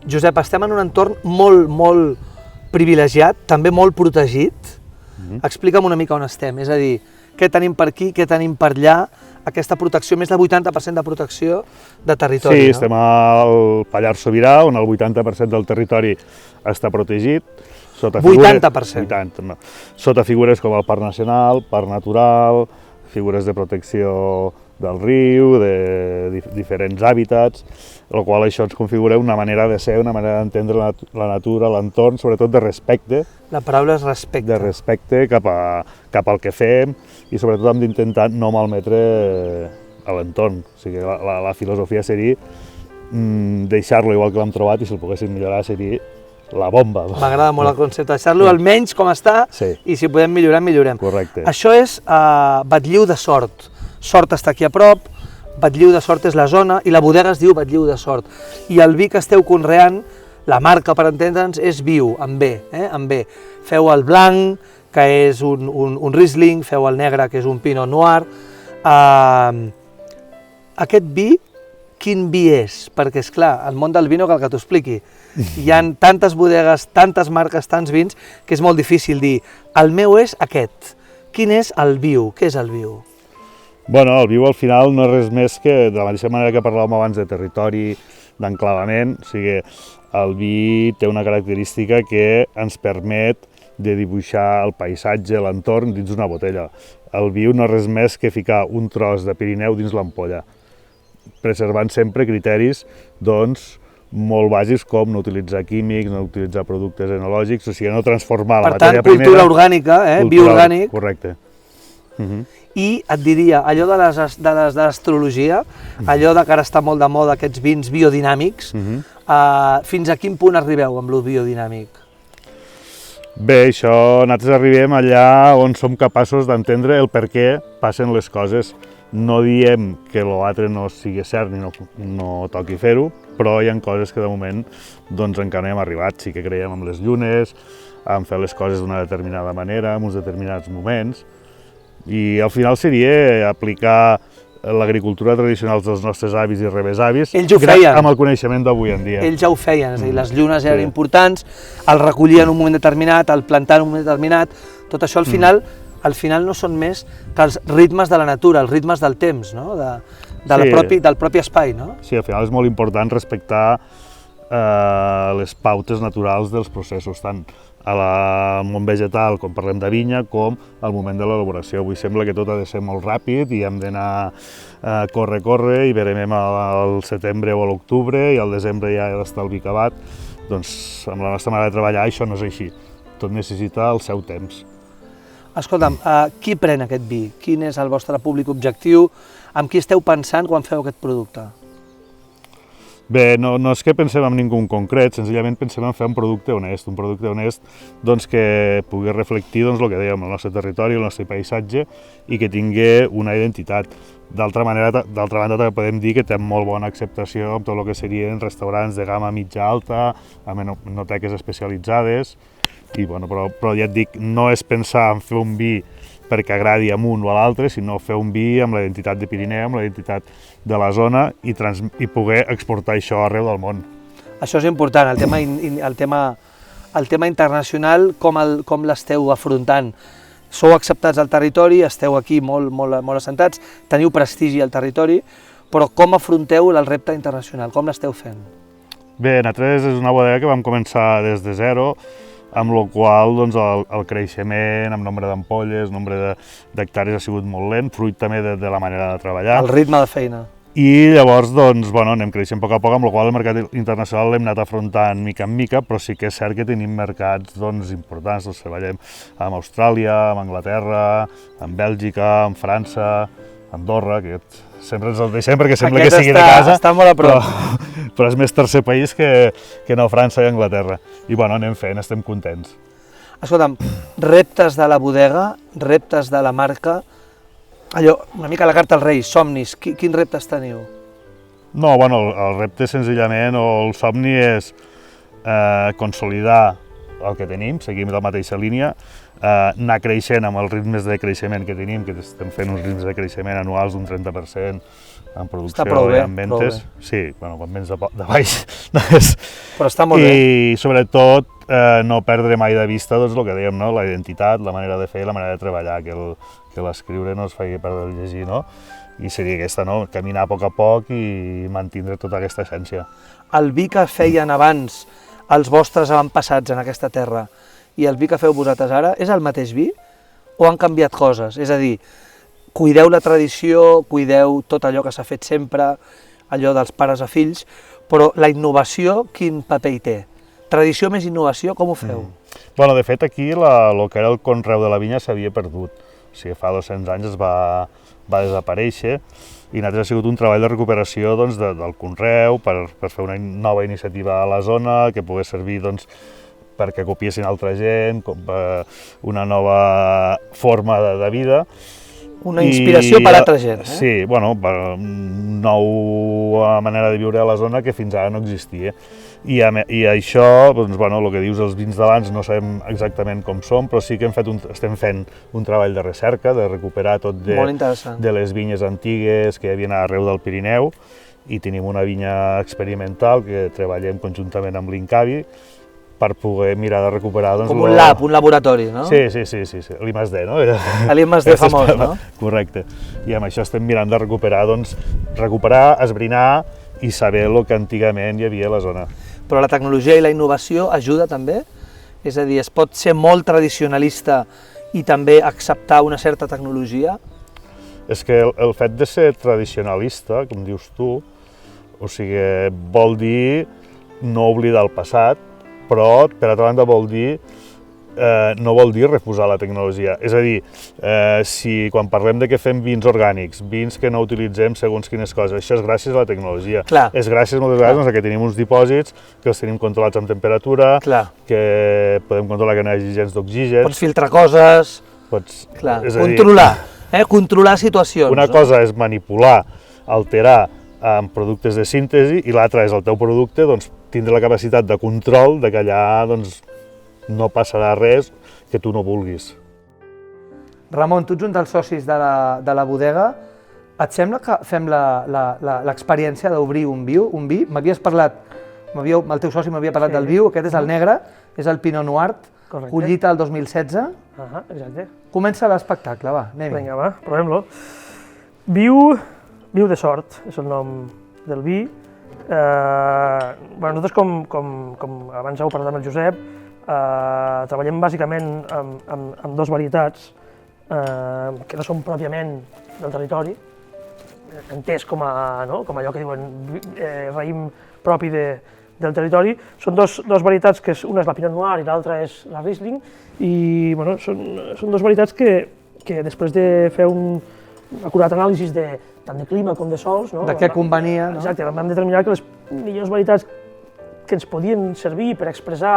Josep, estem en un entorn molt privilegiat, també molt protegit. Explica'm una mica on estem, és a dir, què tenim per aquí, què tenim per allà, aquesta protecció, més del 80% de protecció de territori. Sí, estem al Pallars Sobirà, on el 80% del territori està protegit. 80%? No. Sota figures com el Parc Nacional, Parc Natural, figures de protecció del riu, de diferents hàbitats, el qual això ens configura una manera de ser, una manera d'entendre la natura, l'entorn, sobretot de respecte. La paraula és respecte. De respecte cap al que fem i sobretot hem d'intentar no malmetre l'entorn. O sigui, la filosofia seria deixar-lo igual que l'hem trobat i si el poguéssim millorar seria la bomba. M'agrada molt el concepte, deixar-lo almenys com està i si podem millorar, millorem. Correcte. Això és Batlliu de Sort. Sort està aquí a prop, Batlliu de Sort és la zona i la bodega es diu Batlliu de Sort. I el vi que esteu conreant, la marca per entendre'ns, és Viu, amb B, amb B. Feu el blanc, que és un Riesling, feu el negre, que és un Pinot Noir. Aquest vi, quin vi és? Perquè, esclar, el món del vi no cal que t'ho expliqui. Hi ha tantes bodegues, tantes marques, tants vins, que és molt difícil dir, el meu és aquest. Quin és el Viu? Què és el Viu? Bueno, el Viu al final no és res més que, de la mateixa manera que parlàvem abans de territori, d'enclavament, o sigui, el vi té una característica que ens permet de dibuixar el paisatge, l'entorn dins d'una botella. El Viu no és res més que ficar un tros de Pirineu dins l'ampolla, preservant sempre criteris, doncs, molt bàsics com no utilitzar químics, no utilitzar productes enològics, o sigui, no transformar la matèria primera... Per tant, cultura orgànica, vi orgànic. Correcte. I et diria, allò de l'astrologia, allò de que ara està molt de moda aquests vins biodinàmics, fins a quin punt arribeu amb lo biodinàmic? Bé, això, nosaltres arribem allà on som capaços d'entendre el per què passen les coses. No diem que l'altre no sigui cert ni no toqui fer-ho, però hi ha coses que de moment doncs, encara no hem arribat. Sí que creiem en les llunes, en fer les coses d'una determinada manera, en uns determinats moments, i al final seria aplicar l'agricultura tradicional dels nostres avis i rebesavis amb el coneixement d'avui en dia. Ells ja ho feien, és a dir, les llunes eren importants, el recollien en un moment determinat, el plantar en un moment determinat, tot això al final no són més que els ritmes de la natura, els ritmes del temps, no? Del propi espai, no? Sí, al final és molt important respectar les pautes naturals dels processos, tant al món vegetal, com parlem de vinya, com al moment de l'elaboració. Avui sembla que tot ha de ser molt ràpid i hem d'anar corre i veremem al setembre o a l'octubre i al desembre ja està el vi acabat. Doncs amb la nostra manera de treballar això no és així, tot necessita el seu temps. Escolta'm, qui pren aquest vi? Quin és el vostre públic objectiu? Amb qui esteu pensant quan feu aquest producte? Bé, no és que pensem en ningú en concret, senzillament pensem en fer un producte honest doncs, que pugui reflectir el que dèiem, el nostre territori, el nostre paisatge i que tingui una identitat. D'altra banda, també podem dir que té molt bona acceptació amb tot el que serien restaurants de gamma mitja-alta, amb enoteques especialitzades, però ja et dic, no és pensar en fer un vi perquè agradi a un o a l'altre, sinó fer un vi amb la identitat de Pirineu, amb la identitat de la zona i poder exportar això arreu del món. Això és important, el tema internacional, com l'esteu afrontant? Sou acceptats al territori, esteu aquí molt assentats, teniu prestigi al territori, però com afronteu el repte internacional, com l'esteu fent? Bé, nosaltres és una bodega que vam començar des de zero, amb la qual cosa el creixement, amb nombre d'ampolles, nombre d'hectàrees ha sigut molt lent, fruit també de la manera de treballar. El ritme de feina. I llavors anem creixent a poc a poc, amb la qual cosa el mercat internacional l'hem anat afrontant mica en mica, però sí que és cert que tenim mercats importants, treballem amb Austràlia, amb Anglaterra, amb Bèlgica, amb França, Andorra, que sempre ens el deixem perquè sembla que sigui de casa, està molt a prop. Però és més tercer país que no França i Anglaterra. I anem fent, estem contents. Escolta'm, reptes de la bodega, reptes de la marca, allò, una mica la carta als Reis, somnis, quins reptes teniu? No, el repte senzillament, o el somni és consolidar el que tenim, seguim la mateixa línia, anar creixent amb els ritmes de creixement que tenim, que estem fent uns ritmes de creixement anuals d'un 30% en producció i en ventes. Sí, bueno, quan vens de baix. Però està molt bé. I sobretot no perdre mai de vista doncs, el que dèiem, no? La identitat, la manera de fer, la manera de treballar, que l'escriure no es faci perdre el llegir, no? I seria aquesta, no? Caminar a poc i mantindre tota aquesta essència. El vi que feien abans els vostres avantpassats en aquesta terra i el vi que feu vosaltres ara, és el mateix vi o han canviat coses? És a dir, cuideu la tradició, cuideu tot allò que s'ha fet sempre, allò dels pares a fills, però la innovació, quin paper hi té? Tradició més innovació, com ho feu? Bueno, de fet, aquí el que era el conreu de la vinya s'havia perdut. O sigui, fa 200 anys es va desaparèixer i nosaltres ha sigut un treball de recuperació doncs, del conreu per fer una nova iniciativa a la zona que pogués servir doncs, perquè copiessin altra gent, una nova forma de vida. Una inspiració per a altra gent, eh? Sí, bueno, una nova manera de viure a la zona que fins ara no existia. I això, doncs, bueno, el que dius, els vins d'abans no sabem exactament com són, però sí que estem fent un treball de recerca, de recuperar tot de les vinyes antigues que hi havia arreu del Pirineu, i tenim una vinya experimental que treballem conjuntament amb l'Incavi per poder mirar de recuperar... Doncs, com un lab, un laboratori, no? Sí, l'I+D, no? L'I+D famós, no? Correcte. I amb això estem mirant de recuperar, esbrinar i saber el que antigament hi havia a la zona. Però la tecnologia i la innovació ajuda també? És a dir, es pot ser molt tradicionalista i també acceptar una certa tecnologia? És que el fet de ser tradicionalista, com dius tu, o sigui, vol dir no oblidar el passat, però, per altra banda, no vol dir refusar la tecnologia. És a dir, si quan parlem de que fem vins orgànics, vins que no utilitzem segons quines coses, això és gràcies a la tecnologia. Clar. És gràcies moltes vegades que tenim uns dipòsits, que els tenim controlats amb temperatura, que podem controlar que no hi hagi gens d'oxigen. Pots filtrar coses, controlar situacions. Una cosa és manipular, alterar amb productes de síntesi i l'altra és el teu producte, doncs, tindre la capacitat de control de que allà doncs, no passarà res que tu no vulguis. Ramon, tu ets un dels socis de la bodega. Et sembla que fem l'experiència d'obrir un vi? M'havies parlat, el teu soci m'havia parlat del vi, aquest és el negre, és el Pinot Noir, collit el 2016. Exacte. Comença l'espectacle, va, anem-hi. Vinga, va, provem-lo. Viu de sort és el nom del vi. Nosaltres, com abans heu parlat amb el Josep, treballem bàsicament amb dues varietats que no són pròpiament del territori, entès com allò que diuen raïm propi del territori. Són dos varietats, que una és la Pinot Noir i l'altra és la Riesling, i són dues varietats que després de fer un acurat anàlisi tant de clima com de sols... De què convenia, no? Exacte, vam determinar que les millors varietats que ens podien servir per expressar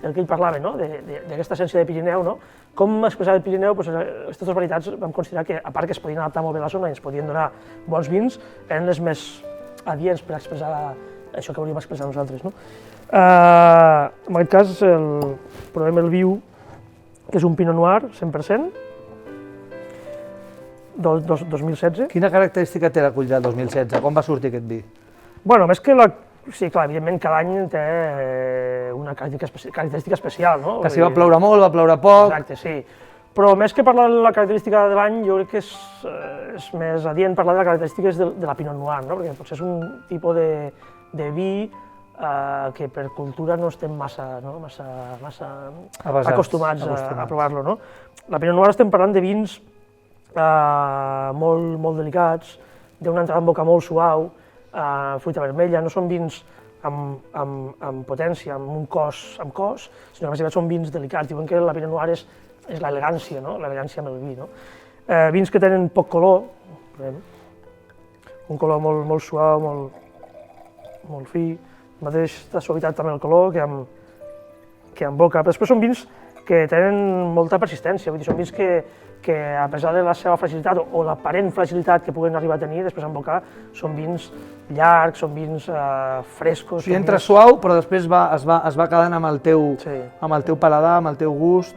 el que ell parlava, d'aquesta essència de Pirineu, com expressar el Pirineu, aquestes dues varietats vam considerar que, a part que es podien adaptar molt bé a la zona i ens podien donar bons vins, eren les més adients per expressar això que volíem expressar nosaltres. En aquest cas, provem el viu, que és un Pinot Noir 100%, 2016. Quina característica té la collita del 2016? Com va sortir aquest vi? Bueno, més que sí, clar, evidentment cada any té una característica especial, no? Que si va ploure molt, va ploure poc... Exacte, sí. Però més que parlar de la característica de l'any, jo crec que és més adient parlar de les característiques de la Pinot Noir, no? Perquè potser és un tipus de vi que per cultura no estem massa acostumats a provar-lo, no? La Pinot Noir estem parlant de vins molt delicats, d'una entrada en boca molt suau, fruita vermella, no són vins amb potència, amb un cos, sinó que són vins delicats. Diuen que la Pinot Noir és l'elegància, l'elegància amb el vi. Vins que tenen poc color, un color molt suau, molt fi, mateixa suavitat amb el color que en boca. Però després són vins que tenen molta persistència, vull dir, són vins que a pesar de la seva fragilitat o l'aparent fragilitat que puguen arribar a tenir, després en boca són vins llargs, són vins frescos... I entra suau, però després es va quedant amb el teu paladar, amb el teu gust...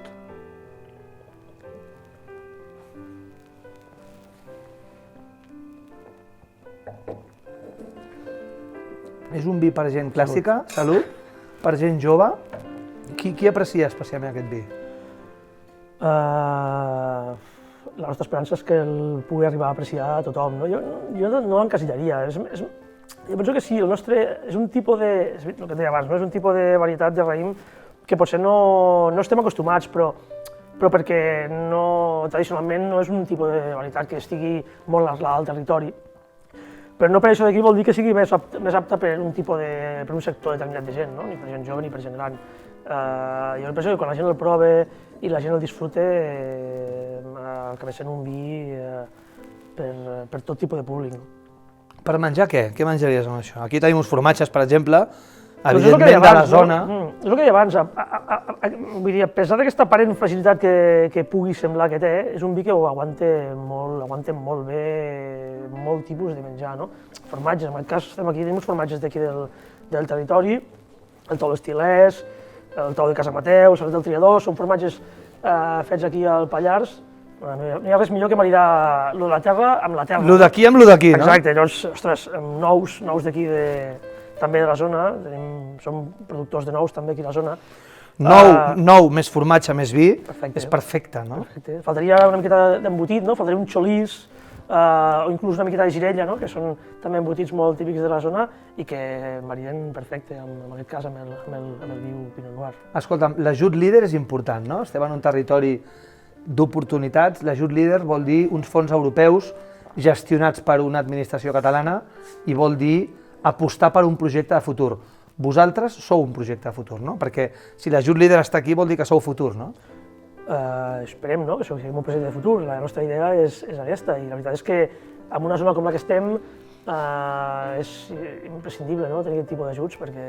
És un vi per gent clàssica, salut, per gent jove. Qui aprecia especialment aquest vi? La nostra esperança és que el pugui arribar a apreciar a tothom. No? Jo no l'encasillaria. Jo penso que sí, el nostre és un tipus de... És el que et deia abans, no? És un tipus de varietat de raïm que potser no estem acostumats, però perquè tradicionalment no és un tipus de varietat que estigui molt arrelada al territori. Però no per això d'aquí vol dir que sigui més apta per un sector determinat de gent, no? Ni per gent jove ni per gent gran. Jo penso que quan la gent el prova i la gent el disfruta, acaba sent un vi per tot tipus de públic. Per menjar què? Què menjaries amb això? Aquí tenim uns formatges, per exemple, evidentment de la zona. És el que deia abans, vull dir, a pesar d'aquesta aparent fragilitat que pugui semblar que té, és un vi que ho aguanta molt bé, molt tipus de menjar, no? Formatges, en aquest cas estem aquí, tenim uns formatges d'aquí del territori, el tou d'Estilès, el tou de Casa Mateu, el del Triador, són formatges fets aquí al Pallars. No hi ha res millor que maridar lo de la terra amb la terra. Lo d'aquí amb lo d'aquí, no? Exacte, llavors, ostres, amb nous d'aquí també de la zona, som productors de nous també aquí a la zona. Nou més formatge més vi, és perfecte, no? Perfecte. Faltaria una miqueta d'embotit, no? Faltaria un xolís, o inclús una miqueta de girella, no? Que són també embotits molt típics de la zona i que mariden perfecte, en aquest cas, amb el viu Pinot Noir. Escolta'm, l'ajut líder és important, no? Estem en un territori d'oportunitats. L'ajut líder vol dir uns fons europeus gestionats per una administració catalana i vol dir apostar per un projecte de futur. Vosaltres sou un projecte de futur, no? Perquè si l'ajut líder està aquí vol dir que sou futur, no? Esperem, no? Que siguem un projecte de futur. La nostra idea és aquesta i la veritat és que en una zona com la que estem és imprescindible, no? Tenir aquest tipus d'ajuts perquè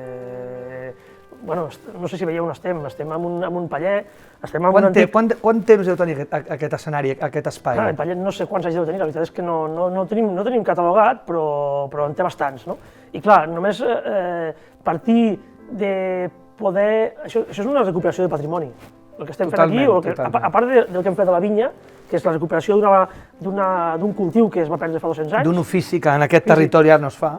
bueno, no sé si veieu on estem en un paller, estem en un antic... Quant temps deu tenir aquest escenari, aquest espai? El paller no sé quants anys deu tenir, la veritat és que no tenim catalogat, però en té bastants, no? I clar, només partir de poder... Això és una recuperació de patrimoni, el que estem fent aquí, a part del que hem fet a la vinya, que és la recuperació d'un cultiu que es va perdre fa 200 anys. D'un ofici que en aquest territori ara no es fa.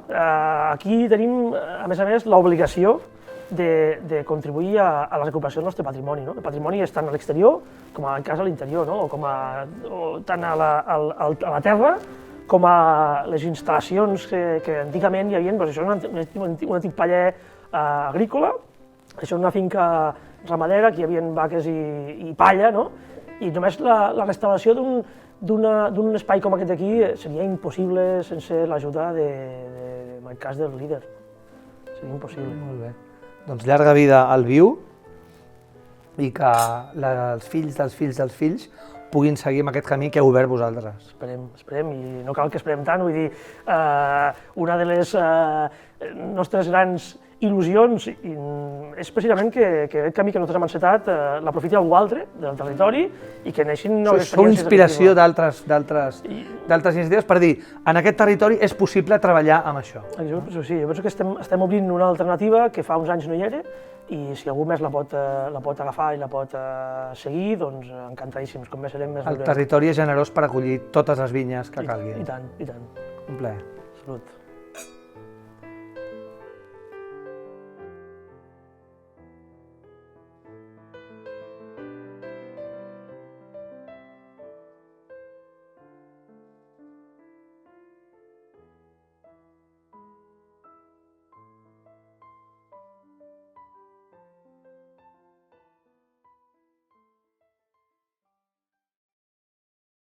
Aquí tenim, a més, l'obligació de contribuir a la recuperació del nostre patrimoni. No? El patrimoni és tant a l'exterior com en cas a l'interior, no? Tant a la terra com a les instal·lacions que antigament hi havia. Doncs això és un antic paller agrícola, això és una finca ramadera, que hi havia vaques i palla, no? I només la restauració d'un espai com aquest d'aquí seria impossible sense l'ajuda, en el cas del líder. Seria impossible. Molt bé. Doncs llarga vida al viu i que els fills dels fills dels fills puguin seguir amb aquest camí que heu obert vosaltres. Esperem, i no cal que esperem tant, vull dir, una de les nostres grans il·lusions és precisament que aquest camí que nosaltres hem encetat l'aprofiti algú altre del territori i que neixin noves experiències. Sou inspiració d'altres iniciatives per dir, en aquest territori és possible treballar amb això. Sí, jo penso que estem obrint una alternativa que fa uns anys no hi era i si algú més la pot agafar i la pot seguir, doncs encantadíssims, com més serem més... El territori és generós per acollir totes les vinyes que calguin. I tant, i tant. Un plaer. Salut.